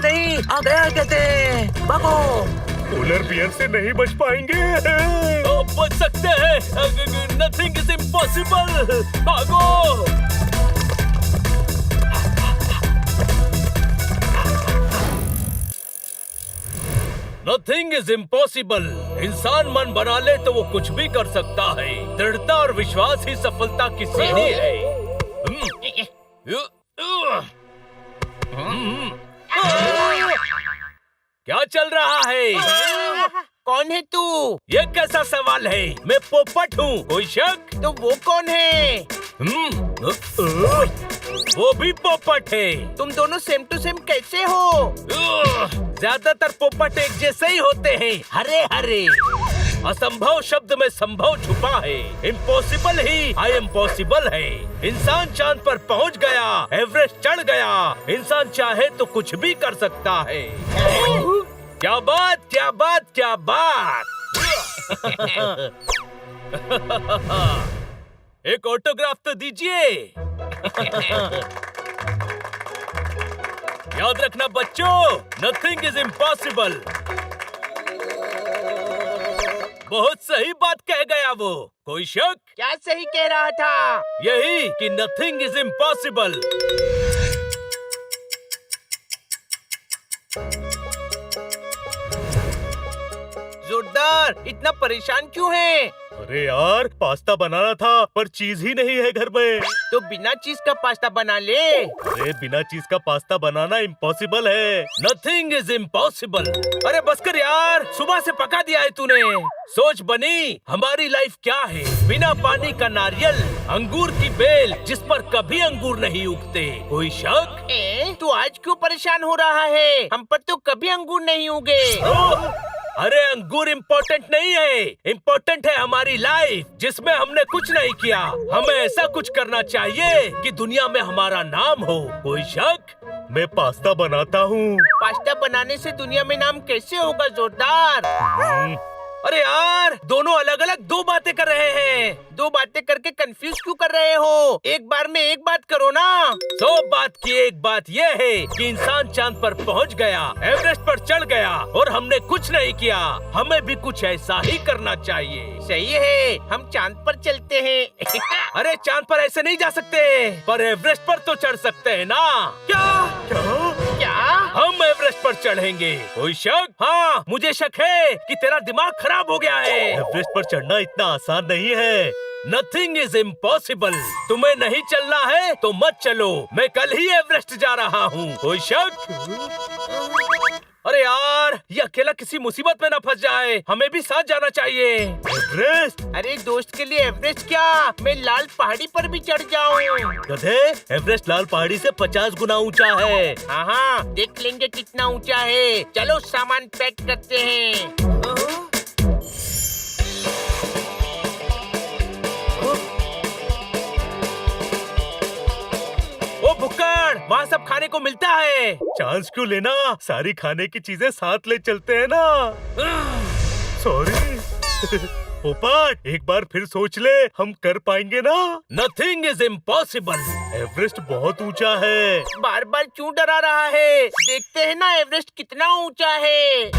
नहीं, आ गया कहते हैं, भागो। पोलर बियर से नहीं बच पाएंगे। बच सकते हैं, नथिंग इज इम्पॉसिबल, भागो। Nothing is impossible. इंसान मन बना ले तो वो कुछ भी कर सकता है। दृढ़ता और विश्वास ही सफलता की सीढ़ी है। क्या चल रहा है? कौन है तू? ये कैसा सवाल है? मैं पोपट हूँ, कोई शक? तो वो कौन है? वो भी पोपट है। तुम दोनों सेम टू सेम कैसे हो? ज्यादातर पोपट एक जैसे ही होते हैं, हरे हरे। असंभव शब्द में संभव छुपा है। Impossible he I am possible है। इंसान चांद पर पहुंच गया, एवरेस्ट चढ़ गया। इंसान चाहे तो कुछ भी कर सकता है। क्या बात, क्या बात, क्या बात। एक ऑटोग्राफ तो दीजिए। याद रखना बच्चों, नथिंग इज इम्पॉसिबल। बहुत सही बात कह गया वो, कोई शक? क्या सही कह रहा था? यही कि नथिंग इज इम्पॉसिबल। जोरदार, इतना परेशान क्यों है? अरे यार, पास्ता बनाना था पर चीज ही नहीं है घर में। तो बिना चीज का पास्ता बना ले। अरे बिना चीज का पास्ता बनाना इम्पॉसिबल है। Nothing is impossible. अरे बस कर यार, सुबह से पका दिया है तूने। सोच बनी, हमारी लाइफ क्या है? बिना पानी का नारियल, अंगूर की बेल जिस पर कभी अंगूर नहीं उगते, कोई शक? तू आज क्यों परेशान हो रहा है? हम पर तो कभी अंगूर नहीं उगे। अरे अंगूर इम्पोर्टेंट नहीं है, इम्पोर्टेंट है हमारी लाइफ जिसमें हमने कुछ नहीं किया। हमें ऐसा कुछ करना चाहिए कि दुनिया में हमारा नाम हो, कोई शक? मैं पास्ता बनाता हूँ। पास्ता बनाने से दुनिया में नाम कैसे होगा जोरदार? अरे यार, दोनों अलग अलग दो बातें कर रहे हैं। दो बातें करके कंफ्यूज क्यों कर रहे हो? एक बार में एक बात करो ना। 100 बात की एक बात यह है कि इंसान चांद पर पहुंच गया, एवरेस्ट पर चढ़ गया और हमने कुछ नहीं किया। हमें भी कुछ ऐसा ही करना चाहिए। सही है, हम चांद पर चलते हैं। अरे चांद पर ऐसे नहीं जा सकते, पर एवरेस्ट पर तो चढ़ सकते हैं ना। क्या क्या? हम एवरेस्ट पर चढ़ेंगे, कोई शक? हाँ, मुझे शक है कि तेरा दिमाग खराब हो गया है। एवरेस्ट पर चढ़ना इतना आसान नहीं है। Nothing is impossible. तुम्हें नहीं चलना है तो मत चलो, मैं कल ही एवरेस्ट जा रहा हूँ, कोई शक? अरे यार, ये अकेला किसी मुसीबत में न फंस जाए, हमें भी साथ जाना चाहिए। एवरेस्ट? अरे दोस्त के लिए एवरेस्ट क्या, मैं लाल पहाड़ी पर भी चढ़ जाऊँ। गधे, एवरेस्ट लाल पहाड़ी से 50 गुना ऊंचा है। हाँ, देख लेंगे कितना ऊंचा है। चलो सामान पैक करते हैं। ओ भुक्कड़, वहाँ सब खाने को मिलता है। चांस क्यों लेना, सारी खाने की चीजें साथ ले चलते हैं ना। सॉरी। पोपट, एक बार फिर सोच ले, हम कर पाएंगे ना? Nothing is impossible. एवरेस्ट बहुत ऊंचा है। बार बार क्यों डरा रहा है? देखते हैं ना एवरेस्ट कितना ऊंचा है।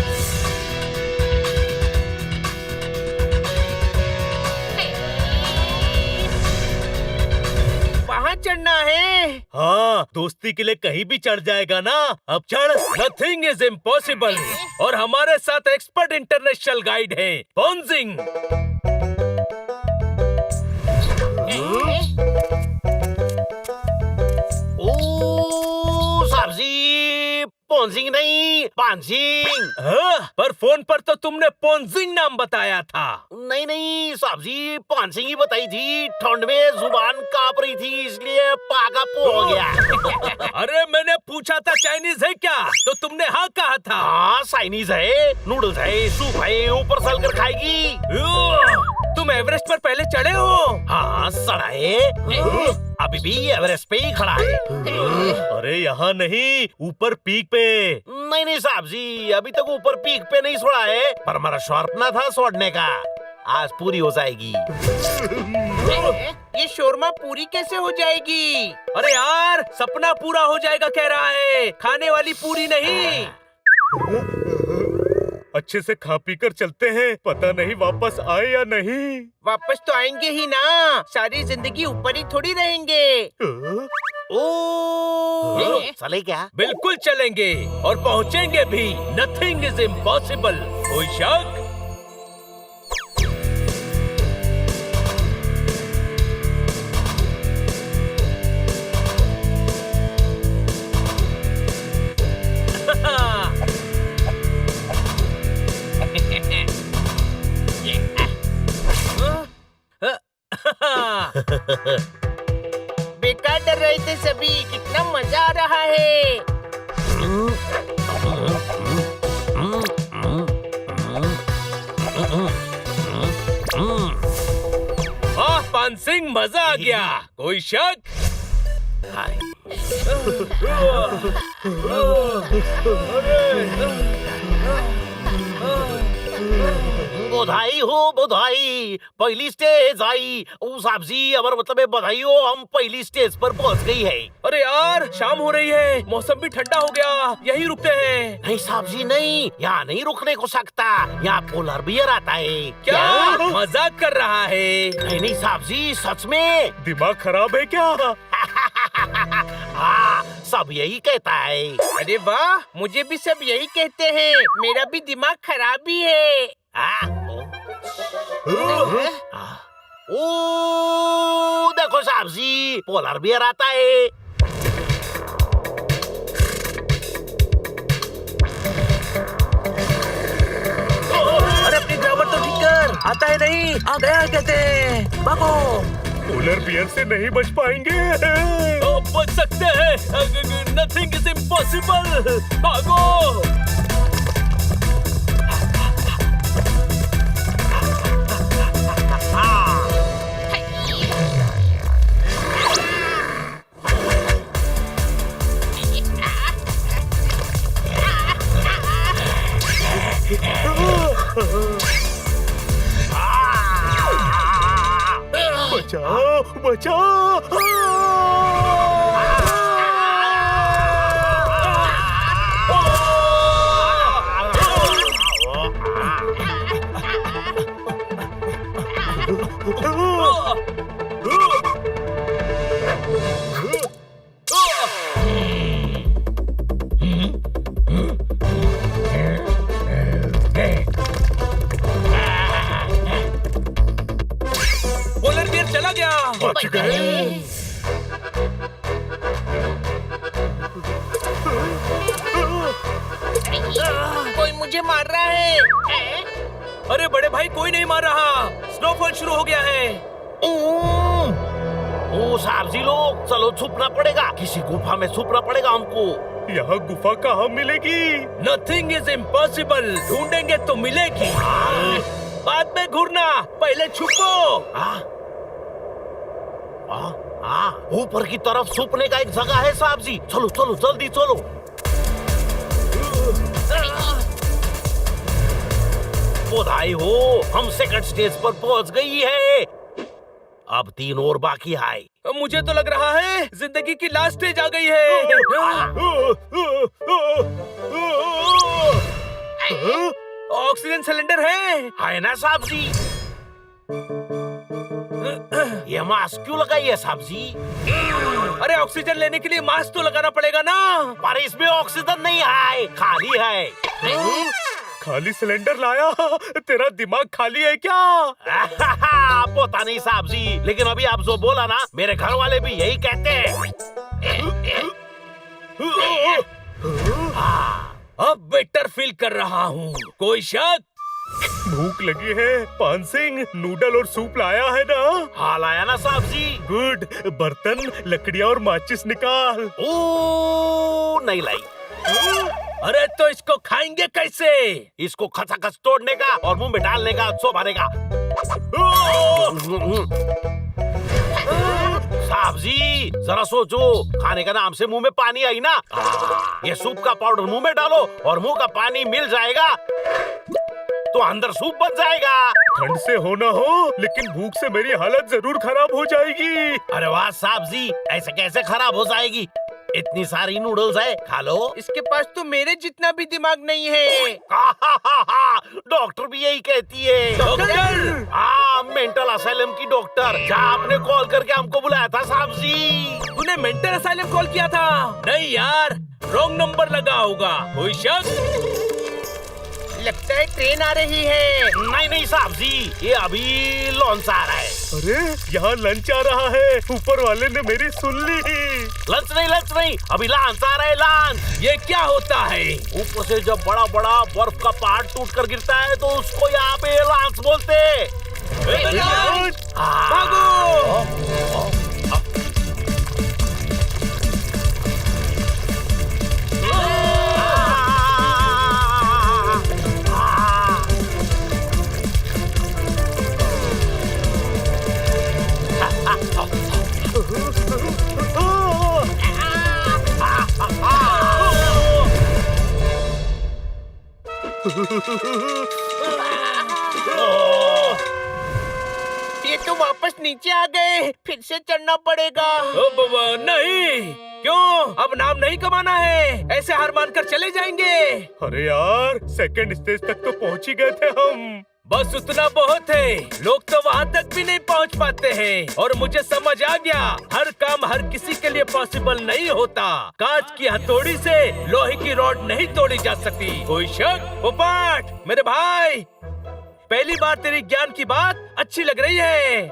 वहाँ चढ़ना है। हाँ, दोस्ती के लिए कहीं भी चढ़ जाएगा ना। अब चढ़। Nothing is impossible. और हमारे साथ एक्सपर्ट इंटरनेशनल गाइड है, पॉन्जिंग। पोंजिंग नहीं, पांजिंग। हाँ, पर फोन पर तो तुमने पोंजिंग नाम बताया था। नहीं नहीं साहब जी, पांजिंग ही बताई थी। ठंड में जुबान कांप रही थी इसलिए पागा पो हो गया। अरे मैंने पूछा था चाइनीज है क्या, तो तुमने हाँ कहा था। हाँ, चाइनीज है, नूडल्स है, सूप है, ऊपर सल कर खाएगी। तुम एवरेस्ट पर पहले चढ़े हो? हाँ, सड़ा है। अभी भी एवरेस्ट पे ही खड़ा है। अरे यहाँ नहीं, ऊपर पीक पे। नहीं नहीं साहब जी, अभी तक ऊपर पीक पे नहीं छोड़ा है, पर हमारा शौर्त ना था छोड़ने का। आज पूरी हो जाएगी। ये शोरमा पूरी कैसे हो जाएगी? अरे यार, सपना पूरा हो जाएगा कह रहा है, खाने वाली पूरी नहीं। अच्छे से खा पी कर चलते हैं, पता नहीं वापस आए या नहीं। वापस तो आएंगे ही ना, सारी जिंदगी ऊपर ही थोड़ी रहेंगे। ओ चले क्या? बिल्कुल चलेंगे और पहुंचेंगे भी। Nothing is impossible. कोई शक? बेकार डर रहे थे सभी, कितना मजा आ रहा है। वाह पान सिंह, मजा आ गया। कोई शक? बधाई हो बधाई, पहली स्टेज आई। ओ साहब जी, अमर मतलब है बधाई हो, हम पहली स्टेज पर पहुंच गई है। अरे यार, शाम हो रही है, मौसम भी ठंडा हो गया, यहीं रुकते हैं। नहीं साहब जी नहीं, यहाँ नहीं रुकने को सकता, यहाँ पोलर बियर आता है। क्या मजाक कर रहा है? नहीं नहीं साहब जी, सच में। दिमाग खराब है क्या? हाँ, सब यही कहता है। अरे वाह, मुझे भी सब यही कहते हैं, मेरा भी दिमाग खराब ही है। ओ देखो साहब जी, पोलर बियर आता है। अरे अपनी ड्राइवर तो ठीक कर, आता है नहीं, आ गया कहते हैं, भागो। पोलर बियर से नहीं बच पाएंगे। बच सकते हैं, नथिंग इज इम्पॉसिबल। भागो। बचाओ बचाओ। पोलर बियर चला गया। बच गए। कोई मुझे मार रहा है। अरे बड़े भाई, कोई नहीं मार रहा, स्नोफॉल शुरू हो गया है। ओ साहब जी लोग, चलो छुपना पड़ेगा, किसी गुफा में छुपना पड़ेगा हमको। यहाँ गुफा कहाँ मिलेगी? नथिंग इज इम्पॉसिबल, ढूंढेंगे तो मिलेगी। बाद में घूरना, पहले छुपो। ऊपर की तरफ छुपने का एक जगह है साहब जी, चलो चलो जल्दी चलो। बधाई हो, हम सेकंड स्टेज पर पहुंच गई है। अब 3 और बाकी है। मुझे तो लग रहा है जिंदगी की लास्ट स्टेज आ गई है। ऑक्सीजन सिलेंडर है ना साहब जी? ये मास्क क्यों लगाई है साहब जी? अरे ऑक्सीजन लेने के लिए मास्क तो लगाना पड़ेगा ना। पर इसमें ऑक्सीजन नहीं है, खाली है। खाली सिलेंडर लाया? तेरा दिमाग खाली है क्या? पता नहीं साहब जी, लेकिन अभी आप जो बोला ना, मेरे घर वाले भी यही कहते हैं। अब बेटर फील कर रहा हूँ। कोई शक? भूख लगी है, पान सिंह नूडल और सूप लाया है ना? हाँ लाया ना साहब जी। गुड, बर्तन, लकड़ियाँ और माचिस निकाल। ओ नहीं लाई। अरे तो इसको खाएंगे कैसे? इसको खचाखच तोड़ने का और मुंह में डालने का, चोबाने का। साहब जी जरा सोचो, खाने का नाम से मुंह में पानी आई ना। ये सूप का पाउडर मुंह में डालो और मुंह का पानी मिल जाएगा, तो अंदर सूप बन जाएगा। ठंड से हो ना हो, लेकिन भूख से मेरी हालत जरूर खराब हो जाएगी। अरे वाह साहब जी, ऐसे कैसे खराब हो जाएगी? इतनी सारी नूडल्स है, खा लो। इसके पास तो मेरे जितना भी दिमाग नहीं है। डॉक्टर भी यही कहती है। डॉक्टर! हाँ, मेंटल असाइलम की डॉक्टर, जहाँ आपने कॉल करके हमको बुलाया था साहब जी। तूने मेंटल असाइलम कॉल किया था? नहीं यार, रॉन्ग नंबर लगा होगा। कोई शक? लगता है ट्रेन आ रही है। नहीं नहीं साहब जी, ये अभी लॉन्च आ रहा है। अरे यहाँ लंच आ रहा है, ऊपर वाले ने मेरी सुन ली। लंच नहीं, अभी लॉन्च आ रहा है, लॉन्च। ये क्या होता है? ऊपर से जब बड़ा बड़ा बर्फ का पहाड़ टूट कर गिरता है तो उसको यहाँ पे लॉन्च बोलते हैं। भागो! ये तो वापस नीचे आ गए, फिर से चढ़ना पड़ेगा। ओ बाबा नहीं, क्यों? अब नाम नहीं कमाना है, ऐसे हार मानकर चले जाएंगे। अरे यार, सेकंड स्टेज तक तो पहुंच ही गए थे हम। बस उतना बहुत है, लोग तो वहाँ तक भी नहीं पहुँच पाते हैं। और मुझे समझ आ गया, हर काम हर किसी के लिए पॉसिबल नहीं होता। कांच की हथौड़ी से लोहे की रॉड नहीं तोड़ी जा सकती। कोई शक? पोपट मेरे भाई, पहली बार तेरी ज्ञान की बात अच्छी लग रही है।